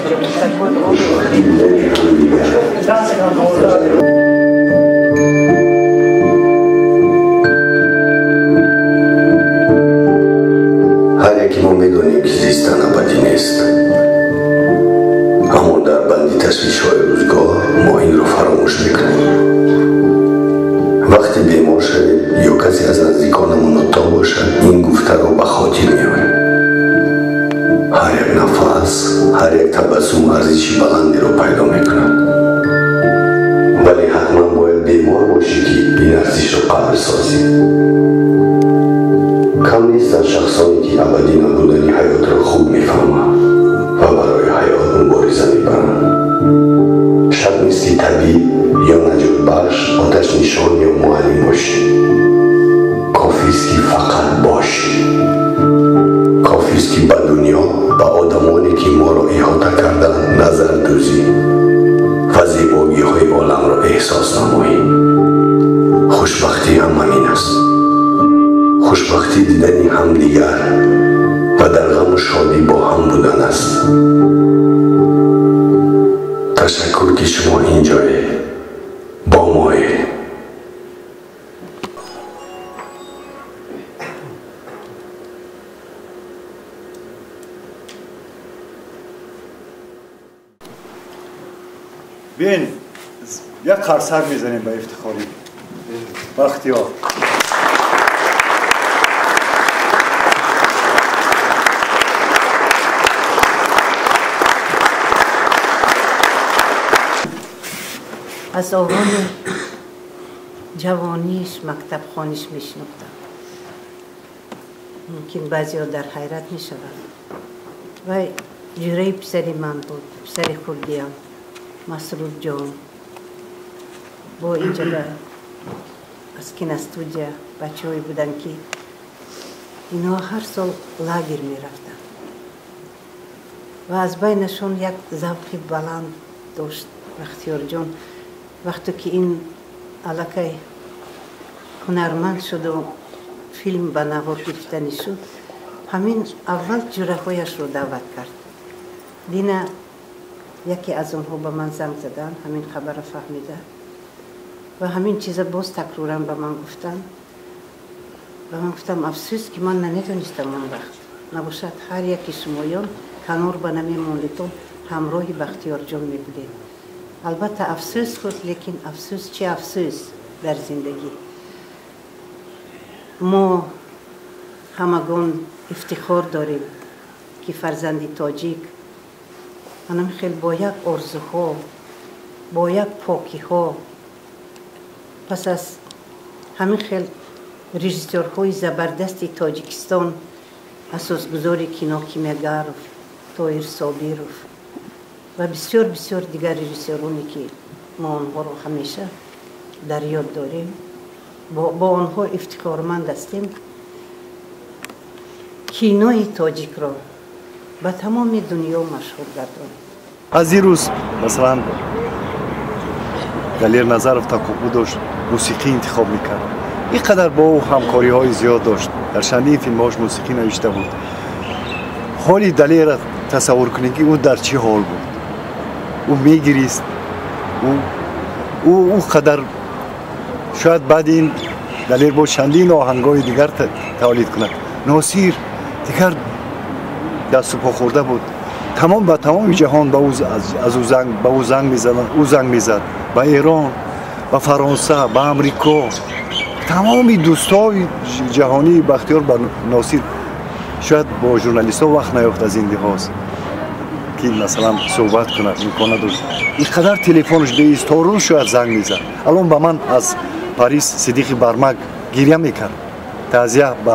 هر یکی ما میدونیم که زیستن ابدی نیست، اما در بند تشویش‌های روزگار ما این رو فراموش میکنیم. وقتی بیمار شویم یا کسی از نزدیکانمون تا باشد این گفته رو به خاطر میاریم. هر یک نفس، هر یک تبسم ارزشی بلندی رو پیدا میکند، ولی حتما باید بیمار باشی که این ارزش رو قدر سازی. کم نیستن شخصانی که ابدی نبودنی حیات رو خوب میفهمند و برای حیات مبارزه میبرند. شک نیست که طبیب یا نجات بخش آتش نشان یا معلم باشی، کافی است که فقط باشی. کافی است که به دنیا به آدمانی که ما را احاطه کردن نظر دوزی و زیبایی های عالم را احساس نمایی. خوشبختی هم همین است، خوشبختی دیدن همدیگر و در غم و شادی با هم بودن است. تشکر که شما اینجایی با مایی. بین یک خرسر میزنیم به افتخاری بختیار. از آغاز جوانیش مکتب خانش میشناختم. ممکن بعضی ها در حیرت میشوند و جوره پسری من بود، پسر خردیم مسرور جان. با اینجا از کینستودیا بچه هایی بودن که اینا هر سال لاگر میرفتن و از بینشون یک ذوق بلند داشت بختیار جان. وقتی که این علاقه هنرمند شد و فیلم به نوا گرفتنی شد، همین اول جوره هایش رو دعوت کرد. دینا یکی از اونها به من زنگ زدن، همین خبر فهمیده و همین چیزا باز تکرارا به من گفتن و من گفتم افسوس که من نمیدونستم اون وقت نباشد هر یکی شمایان کنار به نمیموندتون همراهی بختیار جان میبودید. البته افسوس خود، لیکن افسوس چه افسوس در زندگی. ما همگان افتخار داریم که فرزندی تاجیک منم خیلی با یک آرزوها، با یک پاکی ها، پس از همین خیلی رژیسورهای زبردستی تاجیکستان، اساسگذاری کینو کیمیاگرف، طاهر صابرов و بسیار بسیار دیگر رژیسورانی که ما آنها رو همیشه در یاد داریم، با آنها افتخارمند هستیم. کینوی تاجیک را به تمام دنیا مشهور گرداند. از این روز مثلا دلیر نظرов تکوپو داشت موسیقی انتخاب میکرد. اینقدر با او همکاری های زیاد داشت. در چندین فیلماش موسیقی نوشته بود. حالی دلیر را تصور کنید که او در چه حال بود. او میگریست. او قدر شاید بعد این دلیر با چندین آهنگای دیگر تولید کند. ناصیر دیگر دست و پا خورده بود. تمام به تمام جهان به او زنگ میزد. به ایران، به فرانسه، به امریکا، تمامی دوستای جهانی بختیار به ناصیر. شاید با ژورنالیست ها وقت نیافت از این لحاظ که مثلا صحبت کند امکان داشت. اینقدر تلفنش به استارون شاید زنگ میزد. الان به من از پاریس صدیق برمک گریه میکرد. تعزیه به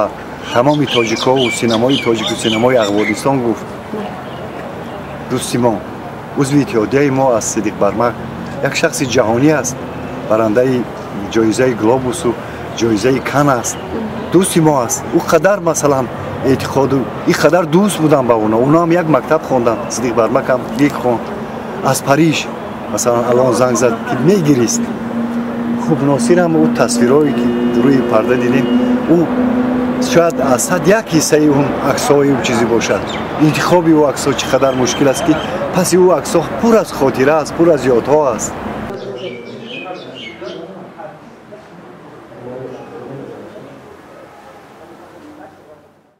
تمام تاجیک‌ها و سینمای تاجیک و سینمای افغانستان گفت. دوستی ما، عضو اتحادیه ما از صدیق برمک یک شخص جهانی است. برنده جایزه گلوبوس و جایزه کن است. دوستی ما است. او قدر مثلا اعتقاد و این قدر دوست بودن با اونا هم یک مکتب خوندن. صدیق برمک هم یک خوند. از پاریس مثلا الان زنگ زد که میگریست. خب ناصیر هم او تصویرهایی که روی پرده دیدیم، او شاید از 101 حصه اون عکس‌های و چیزی باشد. انتخاب او عکس‌ها چقدر مشکل است که پس او عکس‌ها پر از خاطره است، پر از یادها است.